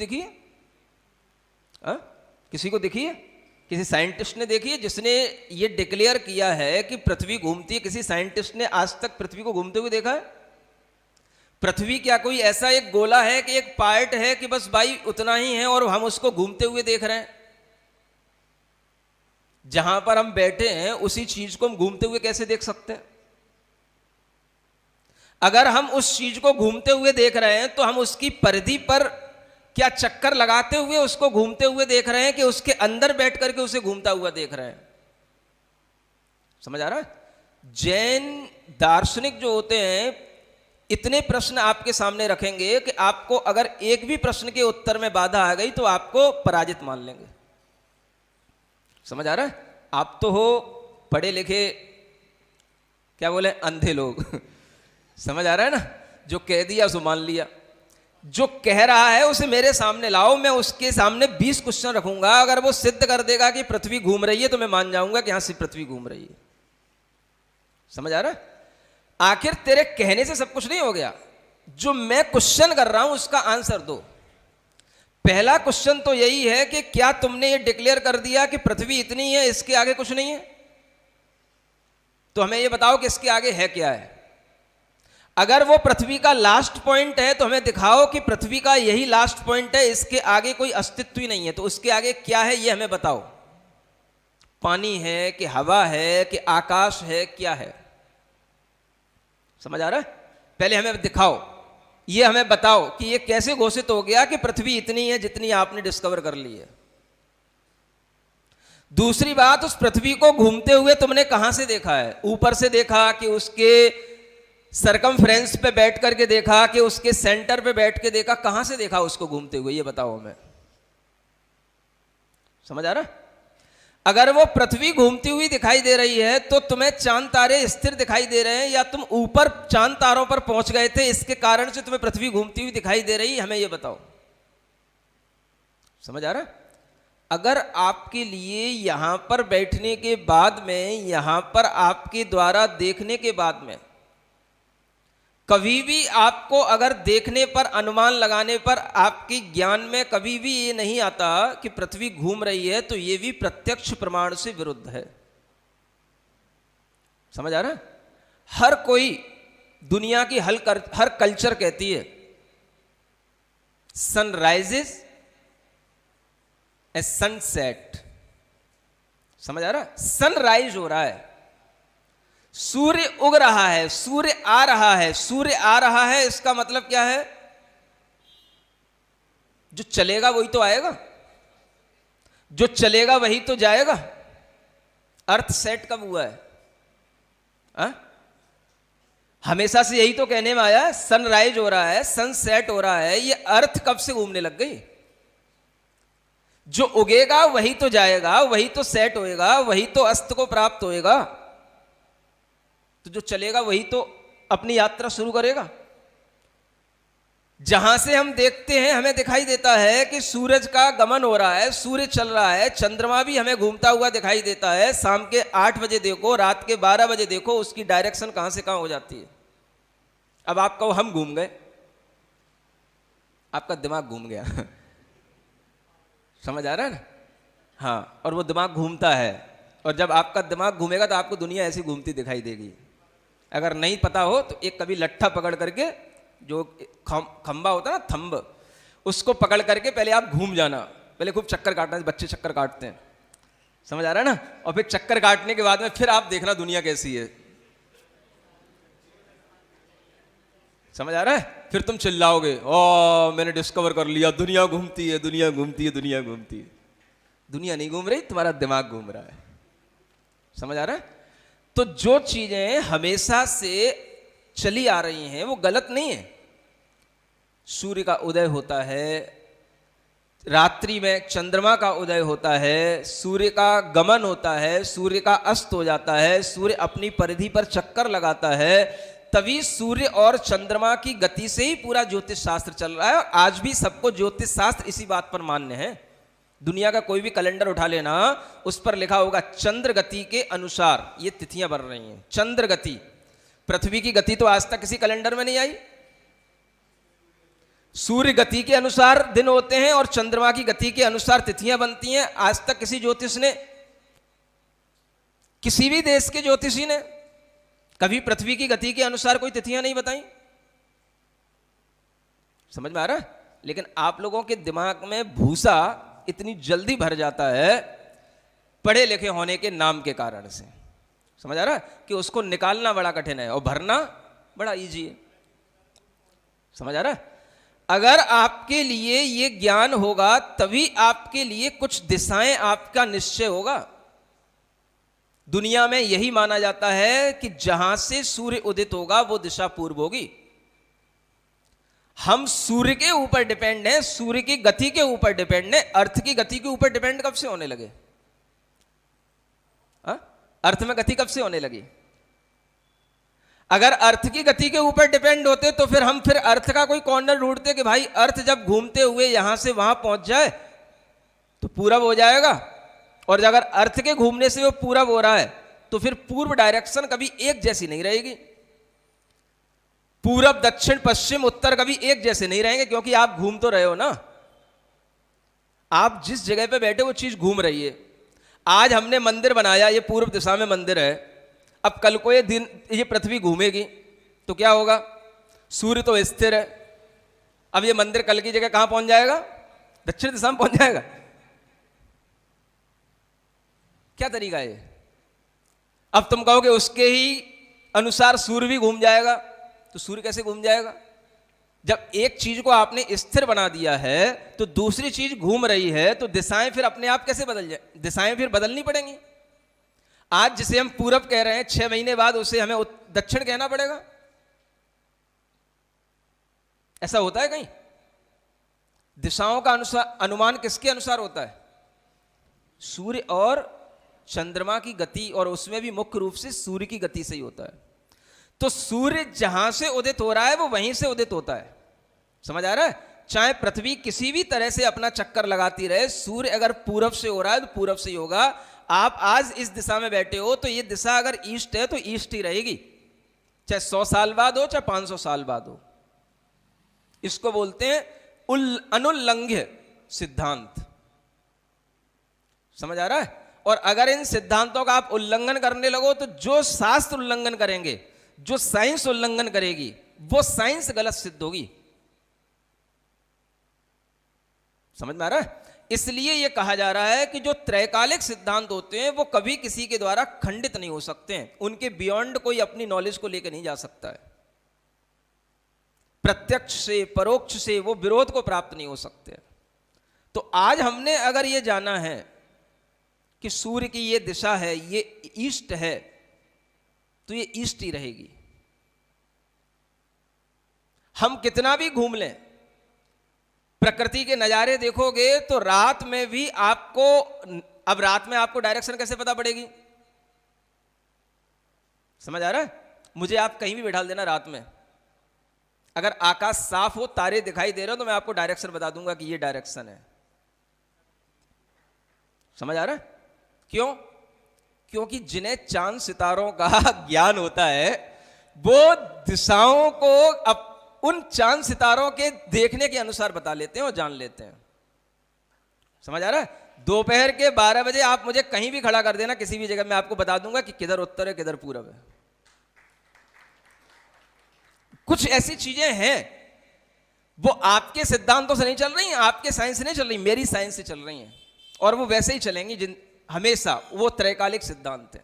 दिखी है? किसी को दिखी है? किसी साइंटिस्ट ने देखी है जिसने ये डिक्लेयर किया है कि पृथ्वी घूमती है? किसी साइंटिस्ट ने आज तक पृथ्वी को घूमते हुए देखा है? पृथ्वी क्या कोई ऐसा एक गोला है कि एक पार्ट है कि बस भाई उतना ही है और हम उसको घूमते हुए देख रहे हैं? जहां पर हम बैठे हैं उसी चीज को हम घूमते हुए कैसे देख सकते हैं? अगर हम उस चीज को घूमते हुए देख रहे हैं तो हम उसकी परिधि पर क्या चक्कर लगाते हुए उसको घूमते हुए देख रहे हैं कि उसके अंदर बैठ करके उसे घूमता हुआ देख रहे हैं? समझ आ रहा है? जैन दार्शनिक जो होते हैं इतने प्रश्न आपके सामने रखेंगे कि आपको अगर एक भी प्रश्न के उत्तर में बाधा आ गई तो आपको पराजित मान लेंगे। समझ आ रहा है? आप तो हो पढ़े लिखे, क्या बोले, अंधे लोग। समझ आ रहा है ना? जो कह दिया सो मान लिया। जो कह रहा है उसे मेरे सामने लाओ, मैं उसके सामने 20 क्वेश्चन रखूंगा। अगर वो सिद्ध कर देगा कि पृथ्वी घूम रही है तो मैं मान जाऊंगा कि हां से पृथ्वी घूम रही है। समझ आ रहा है? आखिर तेरे कहने से सब कुछ नहीं हो गया। जो मैं क्वेश्चन कर रहा हूं उसका आंसर दो। पहला क्वेश्चन तो यही है कि क्या तुमने ये डिक्लेयर कर दिया कि पृथ्वी इतनी है, इसके आगे कुछ नहीं है? तो हमें ये बताओ कि इसके आगे है क्या है। अगर वो पृथ्वी का लास्ट पॉइंट है तो हमें दिखाओ कि पृथ्वी का यही लास्ट पॉइंट है, इसके आगे कोई अस्तित्व ही नहीं है। तो उसके आगे क्या है ये हमें बताओ। पानी है कि हवा है कि आकाश है, क्या है? समझ आ रहा है? पहले हमें दिखाओ, ये हमें बताओ कि ये कैसे घोषित हो गया कि पृथ्वी इतनी है जितनी आपने डिस्कवर कर ली है। दूसरी बात, उस पृथ्वी को घूमते हुए तुमने कहां से देखा है? ऊपर से देखा कि उसके सरकमफ्रेंस पे बैठ करके देखा कि उसके सेंटर पे बैठ के देखा? कहां से देखा उसको घूमते हुए, ये बताओ हमें। समझ आ रहा है? अगर वो पृथ्वी घूमती हुई दिखाई दे रही है तो तुम्हें चांद तारे स्थिर दिखाई दे रहे हैं, या तुम ऊपर चांद तारों पर पहुंच गए थे इसके कारण से तुम्हें पृथ्वी घूमती हुई दिखाई दे रही है? हमें यह बताओ। समझ आ रहा है? अगर आपके लिए यहां पर बैठने के बाद में, यहां पर आपके द्वारा देखने के बाद में कभी भी आपको, अगर देखने पर, अनुमान लगाने पर आपके ज्ञान में कभी भी ये नहीं आता कि पृथ्वी घूम रही है, तो ये भी प्रत्यक्ष प्रमाण से विरुद्ध है। समझ आ रहा है? हर कोई, दुनिया की हर कल्चर कहती है सनराइजेस ए सनसेट। समझ आ रहा है? सनराइज हो रहा है, सूर्य उग रहा है, सूर्य आ रहा है। सूर्य आ रहा है इसका मतलब क्या है? जो चलेगा वही तो आएगा, जो चलेगा वही तो जाएगा। अर्थ सेट कब हुआ है? हमेशा से यही तो कहने में आया है, सनराइज हो रहा है, सनसेट हो रहा है। ये अर्थ कब से घूमने लग गई? जो उगेगा वही तो जाएगा, वही तो सेट होएगा, वही तो अस्त को प्राप्त होएगा। तो जो चलेगा वही तो अपनी यात्रा शुरू करेगा। जहां से हम देखते हैं हमें दिखाई देता है कि सूरज का गमन हो रहा है, सूर्य चल रहा है, चंद्रमा भी हमें घूमता हुआ दिखाई देता है। शाम के 8 बजे देखो, रात के 12 बजे देखो, उसकी डायरेक्शन कहां से कहां हो जाती है। अब आप कहो हम घूम गए, आपका दिमाग घूम गया। समझ आ रहा है ना? हाँ, और वो दिमाग घूमता है, और जब आपका दिमाग घूमेगा तो आपको दुनिया ऐसी घूमती दिखाई देगी। अगर नहीं पता हो तो एक कभी लट्ठा पकड़ करके, जो खंबा होता है ना, थंब, उसको पकड़ करके पहले आप घूम जाना। पहले खूब चक्कर काटना, बच्चे चक्कर काटते हैं। समझ आ रहा है ना? और फिर चक्कर काटने के बाद में फिर आप देखना दुनिया कैसी है। समझ आ रहा है? फिर तुम चिल्लाओगे, ओ मैंने डिस्कवर कर लिया, दुनिया घूमती है, दुनिया घूमती है, दुनिया घूमती है। दुनिया नहीं घूम रही, तुम्हारा दिमाग घूम रहा है। समझ आ रहा है? तो जो चीजें हमेशा से चली आ रही हैं वो गलत नहीं है। सूर्य का उदय होता है, रात्रि में चंद्रमा का उदय होता है, सूर्य का गमन होता है, सूर्य का अस्त हो जाता है, सूर्य अपनी परिधि पर चक्कर लगाता है। तभी सूर्य और चंद्रमा की गति से ही पूरा ज्योतिष शास्त्र चल रहा है। और आज भी सबको ज्योतिष शास्त्र इसी बात पर मान्य है। दुनिया का कोई भी कैलेंडर उठा लेना, उस पर लिखा होगा चंद्र गति के अनुसार ये तिथियां बढ़ रही हैं। चंद्र गति, पृथ्वी की गति तो आज तक किसी कैलेंडर में नहीं आई। सूर्य गति के अनुसार दिन होते हैं और चंद्रमा की गति के अनुसार तिथियां बनती हैं। आज तक किसी ज्योतिष ने, किसी भी देश के ज्योतिषी ने कभी पृथ्वी की गति के अनुसार कोई तिथियां नहीं बताई। समझ में आ रहा है? लेकिन आप लोगों के दिमाग में भूसा इतनी जल्दी भर जाता है पढ़े लिखे होने के नाम के कारण से। समझ आ रहा है कि उसको निकालना बड़ा कठिन है और भरना बड़ा इजी है। समझ आ रहा है? अगर आपके लिए ये ज्ञान होगा तभी आपके लिए कुछ दिशाएं आपका निश्चय होगा। दुनिया में यही माना जाता है कि जहां से सूर्य उदित होगा वो दिशा पूर्व होगी। हम सूर्य के ऊपर डिपेंड हैं, सूर्य की गति के ऊपर डिपेंड हैं। अर्थ की गति के ऊपर डिपेंड कब से होने लगे? अर्थ में गति कब से होने लगी? अगर अर्थ की गति के ऊपर डिपेंड होते तो फिर हम अर्थ का कोई कॉर्नर ढूंढते कि भाई अर्थ जब घूमते हुए यहां से वहां पहुंच जाए तो पूरब हो जाएगा, और अगर अर्थ के घूमने से वो पूरब हो रहा है तो फिर पूर्व डायरेक्शन कभी एक जैसी नहीं रहेगी। पूरब दक्षिण पश्चिम उत्तर कभी एक जैसे नहीं रहेंगे, क्योंकि आप घूम तो रहे हो ना। आप जिस जगह पे बैठे वो चीज घूम रही है। आज हमने मंदिर बनाया, ये पूर्व दिशा में मंदिर है। अब कल को ये पृथ्वी घूमेगी तो क्या होगा? सूर्य तो स्थिर है, अब ये मंदिर कल की जगह कहां पहुंच जाएगा? दक्षिण दिशा में पहुंच जाएगा। क्या तरीका है? अब तुम कहोगे उसके ही अनुसार सूर्य भी घूम जाएगा, तो सूर्य कैसे घूम जाएगा? जब एक चीज को आपने स्थिर बना दिया है तो दूसरी चीज घूम रही है, तो दिशाएं फिर अपने आप कैसे बदल जाए? दिशाएं फिर बदलनी पड़ेंगी। आज जिसे हम पूरब कह रहे हैं 6 महीने बाद उसे हमें दक्षिण कहना पड़ेगा। ऐसा होता है कहीं? दिशाओं का अनुमान किसके अनुसार होता है? सूर्य और चंद्रमा की गति, और उसमें भी मुख्य रूप से सूर्य की गति से ही होता है। तो सूर्य जहां से उदित हो रहा है वो वहीं से उदित होता है। समझ आ रहा है? चाहे पृथ्वी किसी भी तरह से अपना चक्कर लगाती रहे, सूर्य अगर पूरब से हो रहा है तो पूरब से ही होगा। आप आज इस दिशा में बैठे हो तो ये दिशा अगर ईस्ट है तो ईस्ट ही रहेगी, चाहे 100 साल बाद हो चाहे 500 साल बाद हो। इसको बोलते हैं अनुल्लंघ्य सिद्धांत। समझ आ रहा है? और अगर इन सिद्धांतों का आप उल्लंघन करने लगो तो जो शास्त्र उल्लंघन करेंगे, जो साइंस उल्लंघन करेगी, वो साइंस गलत सिद्ध होगी। समझ में आ रहा है? इसलिए यह कहा जा रहा है कि जो त्रैकालिक सिद्धांत होते हैं वो कभी किसी के द्वारा खंडित नहीं हो सकते हैं। उनके बियॉन्ड कोई अपनी नॉलेज को लेकर नहीं जा सकता है। प्रत्यक्ष से परोक्ष से वो विरोध को प्राप्त नहीं हो सकते। तो आज हमने अगर ये जाना है कि सूर्य की ये दिशा है, ये ईस्ट है, तो ये ईस्ट ही रहेगी। हम कितना भी घूम लें, प्रकृति के नजारे देखोगे तो रात में भी आपको, अब रात में आपको डायरेक्शन कैसे पता पड़ेगी? समझ आ रहा है? मुझे आप कहीं भी बैठा देना रात में, अगर आकाश साफ हो, तारे दिखाई दे रहे हो, तो मैं आपको डायरेक्शन बता दूंगा कि ये डायरेक्शन है। समझ आ रहा है? क्यों? क्योंकि जिन्हें चांद सितारों का ज्ञान होता है वो दिशाओं को उन चांद सितारों के देखने के अनुसार बता लेते हैं और जान लेते हैं। समझ आ रहा है? दोपहर के 12 बजे आप मुझे कहीं भी खड़ा कर देना किसी भी जगह, मैं आपको बता दूंगा कि किधर उत्तर है किधर पूरब है। कुछ ऐसी चीजें हैं वो आपके सिद्धांतों से नहीं चल रही हैं, आपके साइंस से नहीं चल रही, मेरी साइंस से चल रही हैं, और वो वैसे ही चलेंगी हमेशा। वो त्रैकालिक सिद्धांत है।